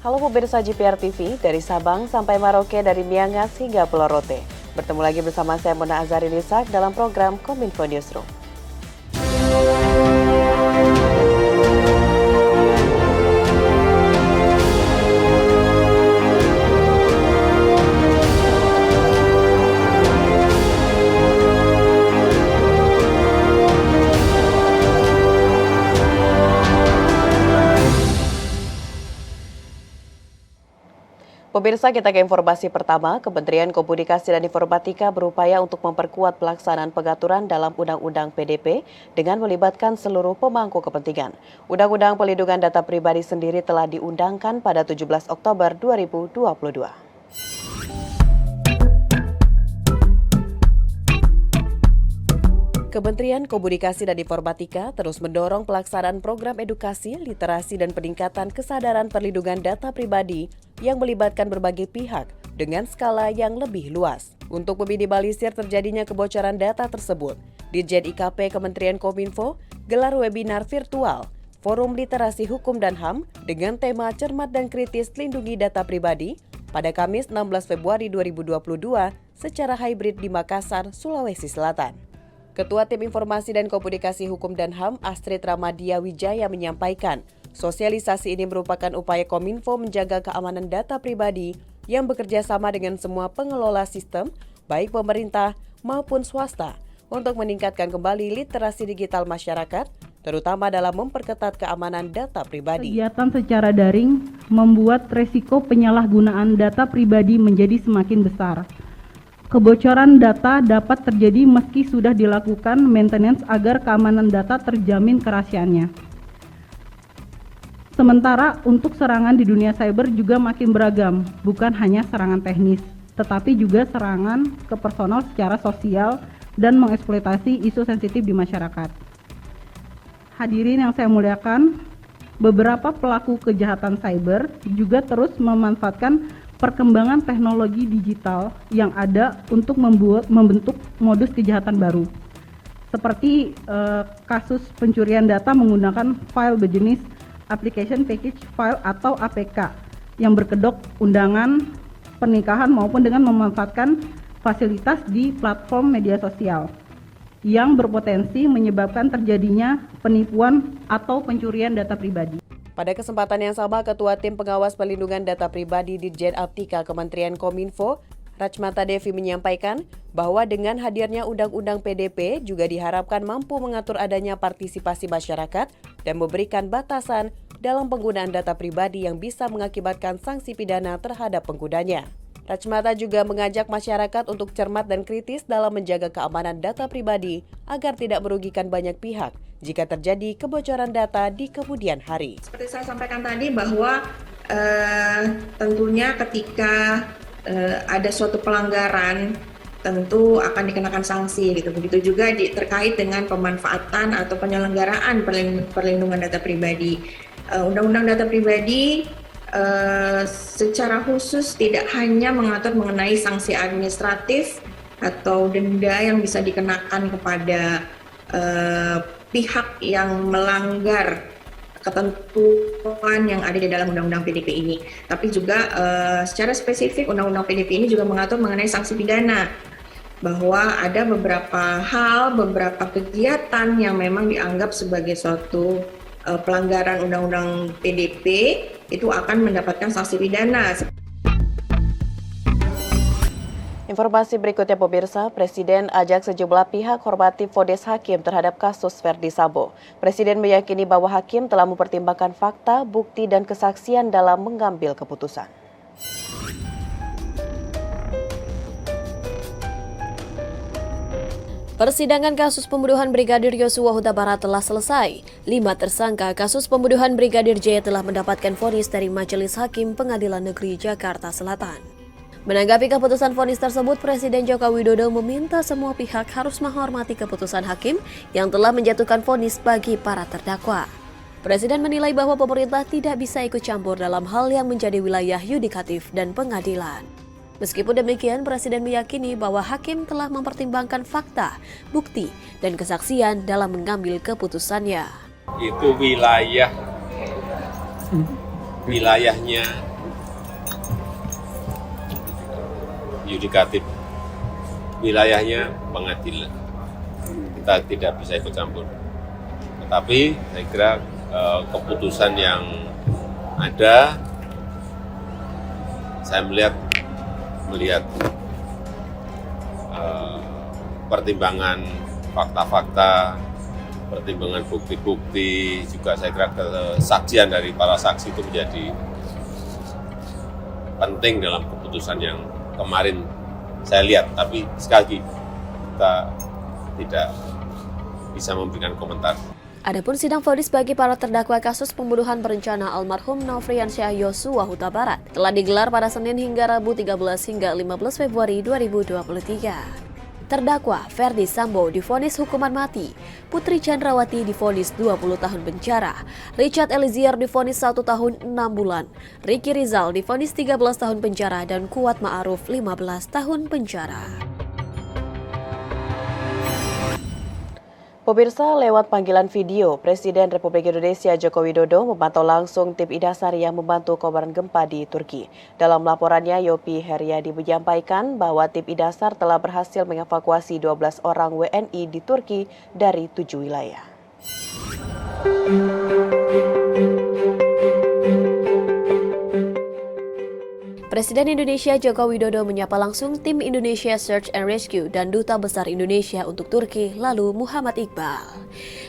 Halo pemirsa GPR TV, dari Sabang sampai Merauke, dari Miangas hingga Pulau Rote. Bertemu lagi bersama saya Mona Azharinisa dalam program Kominfo Newsroom. Pemirsa, kita ke informasi pertama. Kementerian Komunikasi dan Informatika berupaya untuk memperkuat pelaksanaan pengaturan dalam Undang-Undang PDP dengan melibatkan seluruh pemangku kepentingan. Undang-Undang Pelindungan Data Pribadi sendiri telah diundangkan pada 17 Oktober 2022. Kementerian Komunikasi dan Informatika terus mendorong pelaksanaan program edukasi, literasi, dan peningkatan kesadaran perlindungan data pribadi yang melibatkan berbagai pihak dengan skala yang lebih luas. Untuk meminimalisir terjadinya kebocoran data tersebut, Ditjen IKP Kementerian Kominfo gelar webinar virtual Forum Literasi Hukum dan HAM dengan tema Cermat dan Kritis Lindungi Data Pribadi pada Kamis 16 Februari 2022 secara hybrid di Makassar, Sulawesi Selatan. Ketua Tim Informasi dan Komunikasi Hukum dan HAM Astrid Ramadia Wijaya menyampaikan, sosialisasi ini merupakan upaya Kominfo menjaga keamanan data pribadi yang bekerja sama dengan semua pengelola sistem, baik pemerintah maupun swasta, untuk meningkatkan kembali literasi digital masyarakat, terutama dalam memperketat keamanan data pribadi. Kegiatan secara daring membuat resiko penyalahgunaan data pribadi menjadi semakin besar. Kebocoran data dapat terjadi meski sudah dilakukan maintenance agar keamanan data terjamin kerahasiaannya. Sementara untuk serangan di dunia cyber juga makin beragam, bukan hanya serangan teknis, tetapi juga serangan ke personal secara sosial dan mengeksploitasi isu sensitif di masyarakat. Hadirin yang saya muliakan, beberapa pelaku kejahatan cyber juga terus memanfaatkan perkembangan teknologi digital yang ada untuk membentuk modus kejahatan baru. Seperti kasus pencurian data menggunakan file berjenis Application Package File atau APK yang berkedok undangan pernikahan maupun dengan memanfaatkan fasilitas di platform media sosial yang berpotensi menyebabkan terjadinya penipuan atau pencurian data pribadi. Pada kesempatan yang sama, Ketua Tim Pengawas Perlindungan Data Pribadi Ditjen Aptika Kementerian Kominfo, Rachmata Devi menyampaikan bahwa dengan hadirnya Undang-Undang PDP juga diharapkan mampu mengatur adanya partisipasi masyarakat dan memberikan batasan dalam penggunaan data pribadi yang bisa mengakibatkan sanksi pidana terhadap penggunanya. Rachmata juga mengajak masyarakat untuk cermat dan kritis dalam menjaga keamanan data pribadi agar tidak merugikan banyak pihak jika terjadi kebocoran data di kemudian hari. Seperti saya sampaikan tadi bahwa tentunya ketika ada suatu pelanggaran tentu akan dikenakan sanksi gitu. Begitu juga terkait dengan pemanfaatan atau penyelenggaraan perlindungan data pribadi. Undang-Undang Data Pribadi secara khusus tidak hanya mengatur mengenai sanksi administratif atau denda yang bisa dikenakan kepada pihak yang melanggar ketentuan yang ada di dalam Undang-Undang PDP ini, tapi juga secara spesifik Undang-Undang PDP ini juga mengatur mengenai sanksi pidana, bahwa ada beberapa hal, beberapa kegiatan yang memang dianggap sebagai suatu pelanggaran Undang-Undang PDP itu akan mendapatkan sanksi pidana. Informasi berikutnya pemirsa, Presiden ajak sejumlah pihak hormati vonis hakim terhadap kasus Verdi Sambo. Presiden meyakini bahwa hakim telah mempertimbangkan fakta, bukti, dan kesaksian dalam mengambil keputusan. Persidangan kasus pembunuhan Brigadir Yosua Huta Barat telah selesai. 5 tersangka kasus pembunuhan Brigadir J telah mendapatkan vonis dari Majelis Hakim Pengadilan Negeri Jakarta Selatan. Menanggapi keputusan vonis tersebut, Presiden Joko Widodo meminta semua pihak harus menghormati keputusan hakim yang telah menjatuhkan vonis bagi para terdakwa. Presiden menilai bahwa pemerintah tidak bisa ikut campur dalam hal yang menjadi wilayah yudikatif dan pengadilan. Meskipun demikian, Presiden meyakini bahwa hakim telah mempertimbangkan fakta, bukti, dan kesaksian dalam mengambil keputusannya. Itu wilayahnya yudikatif, wilayahnya pengadilan. Kita tidak bisa ikut campur. Tetapi saya kira keputusan yang ada, saya melihat pertimbangan fakta-fakta, pertimbangan bukti-bukti, juga saya kira kesaksian dari para saksi itu menjadi penting dalam keputusan yang kemarin saya lihat. Tapi sekali lagi, kita tidak bisa memberikan komentar. Adapun sidang vonis bagi para terdakwa kasus pembunuhan berencana almarhum Nofriansyah Yosua Huta Barat telah digelar pada Senin hingga Rabu 13 hingga 15 Februari 2023. Terdakwa Ferdi Sambo divonis hukuman mati, Putri Chandrawati divonis 20 tahun penjara, Richard Eliezer divonis 1 tahun 6 bulan, Ricky Rizal divonis 13 tahun penjara, dan Kuat Ma'ruf 15 tahun penjara. Pemirsa, lewat panggilan video, Presiden Republik Indonesia Joko Widodo memantau langsung tim IDASAR yang membantu korban gempa di Turki. Dalam laporannya, Yopi Heriadi menyampaikan bahwa tim IDASAR telah berhasil mengevakuasi 12 orang WNI di Turki dari 7 wilayah. Presiden Indonesia Joko Widodo menyapa langsung tim Indonesia Search and Rescue dan Duta Besar Indonesia untuk Turki, lalu Muhammad Iqbal.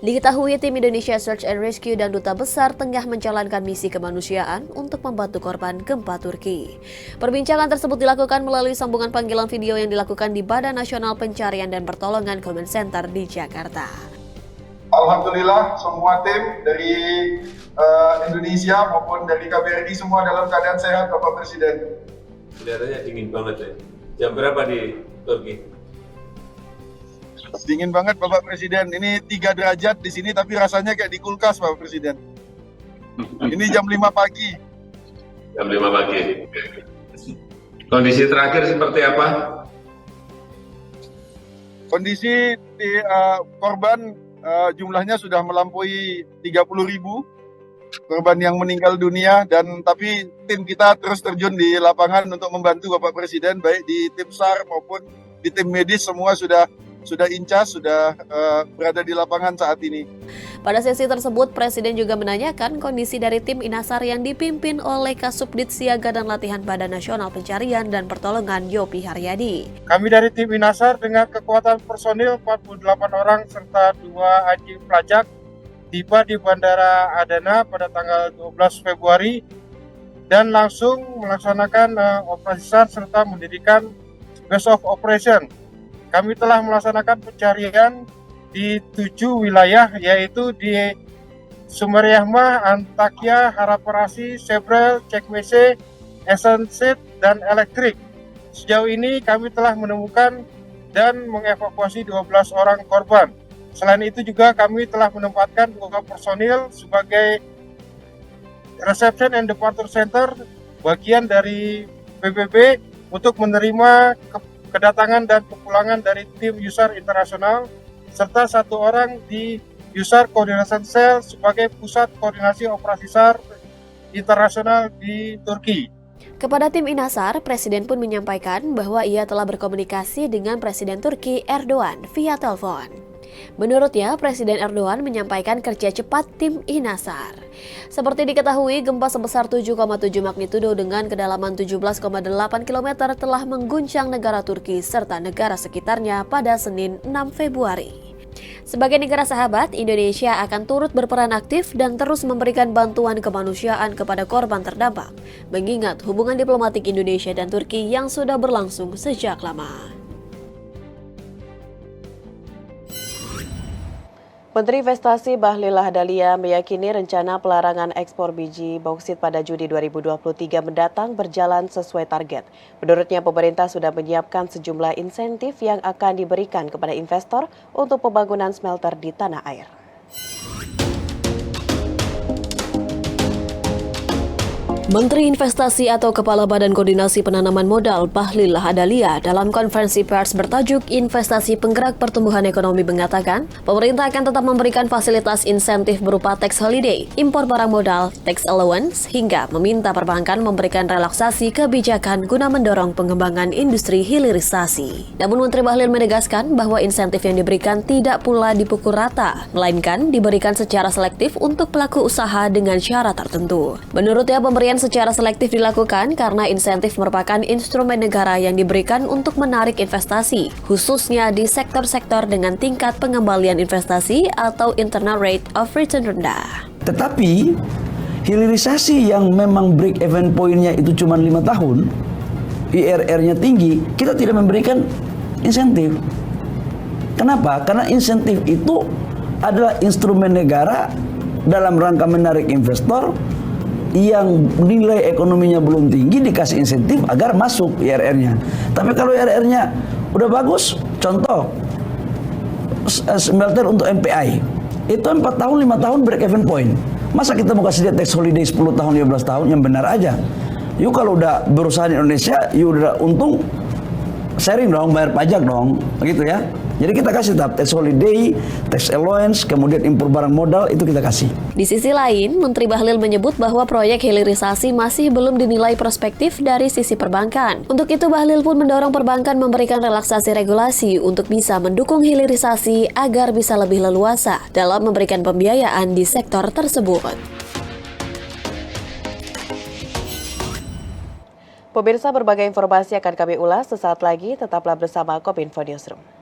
Diketahui tim Indonesia Search and Rescue dan Duta Besar tengah menjalankan misi kemanusiaan untuk membantu korban gempa Turki. Perbincangan tersebut dilakukan melalui sambungan panggilan video yang dilakukan di Badan Nasional Pencarian dan Pertolongan Command Center di Jakarta. Alhamdulillah semua tim dari Indonesia maupun dari KBRI semua dalam keadaan sehat, Bapak Presiden. Kelihatannya dingin banget ya. Jam berapa di Turki? Dingin banget Bapak Presiden. Ini 3 derajat di sini tapi rasanya kayak di kulkas Bapak Presiden. Ini jam 5 pagi. Jam 5 pagi. Kondisi terakhir seperti apa? Kondisi di korban jumlahnya sudah melampaui 30.000 korban yang meninggal dunia, dan tapi tim kita terus terjun di lapangan untuk membantu Bapak Presiden, baik di tim SAR maupun di tim medis, semua sudah incas, sudah berada di lapangan saat ini. Pada sesi tersebut, Presiden juga menanyakan kondisi dari tim INASAR yang dipimpin oleh Kasubdit Siaga dan Latihan Badan Nasional Pencarian dan Pertolongan Yopi Haryadi. Kami dari tim INASAR dengan kekuatan personil 48 orang serta 2 anjing pelacak tiba di Bandara Adana pada tanggal 12 Februari dan langsung melaksanakan operasi SAR serta mendirikan Base of Operation. Kami telah melaksanakan pencarian di 7 wilayah, yaitu di Sumberyahma, Antakya, Haraparasi, Sebrel, Cekmese, Esensit, dan Elektrik. Sejauh ini kami telah menemukan dan mengevakuasi 12 orang korban. Selain itu juga kami telah menempatkan 2 personil sebagai Reception and Departure Center, bagian dari PBB, untuk menerima kedatangan dan kepulangan dari tim USAR internasional, serta 1 orang di USAR Coordination Cell sebagai pusat koordinasi operasi SAR internasional di Turki. Kepada tim INASAR, Presiden pun menyampaikan bahwa ia telah berkomunikasi dengan Presiden Turki Erdogan via telepon. Menurutnya, Presiden Erdogan menyampaikan kerja cepat tim INASAR. Seperti diketahui, gempa sebesar 7,7 magnitudo dengan kedalaman 17,8 km telah mengguncang negara Turki serta negara sekitarnya pada Senin 6 Februari. Sebagai negara sahabat, Indonesia akan turut berperan aktif dan terus memberikan bantuan kemanusiaan kepada korban terdampak, mengingat hubungan diplomatik Indonesia dan Turki yang sudah berlangsung sejak lama. Menteri Investasi Bahlil Lahadalia meyakini rencana pelarangan ekspor biji bauksit pada Juni 2023 mendatang berjalan sesuai target. Menurutnya, pemerintah sudah menyiapkan sejumlah insentif yang akan diberikan kepada investor untuk pembangunan smelter di tanah air. Menteri Investasi atau Kepala Badan Koordinasi Penanaman Modal Bahlil Lahadalia dalam konferensi pers bertajuk Investasi Penggerak Pertumbuhan Ekonomi mengatakan, pemerintah akan tetap memberikan fasilitas insentif berupa tax holiday, impor barang modal, tax allowance, hingga meminta perbankan memberikan relaksasi kebijakan guna mendorong pengembangan industri hilirisasi. Namun Menteri Bahlil menegaskan bahwa insentif yang diberikan tidak pula dipukul rata, melainkan diberikan secara selektif untuk pelaku usaha dengan syarat tertentu. Menurutnya, pemberian secara selektif dilakukan karena insentif merupakan instrumen negara yang diberikan untuk menarik investasi, khususnya di sektor-sektor dengan tingkat pengembalian investasi atau internal rate of return rendah. Tetapi hilirisasi yang memang break even point-nya itu cuma 5 tahun, IRR-nya tinggi, kita tidak memberikan insentif. Kenapa? Karena insentif itu adalah instrumen negara dalam rangka menarik investor yang nilai ekonominya belum tinggi, dikasih insentif agar masuk IRR-nya. Tapi kalau IRR-nya udah bagus, contoh smelter untuk MPI, itu 4 tahun, 5 tahun break even point. Masa kita mau kasih dia tax holiday 10 tahun, 15 tahun, yang benar aja. Yuk kalau udah berusaha di Indonesia, yuk udah untung, sharing dong, bayar pajak dong, begitu ya. Jadi kita kasih tahap tax holiday, tax allowance, kemudian impor barang modal, itu kita kasih. Di sisi lain, Menteri Bahlil menyebut bahwa proyek hilirisasi masih belum dinilai prospektif dari sisi perbankan. Untuk itu, Bahlil pun mendorong perbankan memberikan relaksasi regulasi untuk bisa mendukung hilirisasi agar bisa lebih leluasa dalam memberikan pembiayaan di sektor tersebut. Pemirsa, berbagai informasi akan kami ulas sesaat lagi. Tetaplah bersama Kopinfo Newsroom.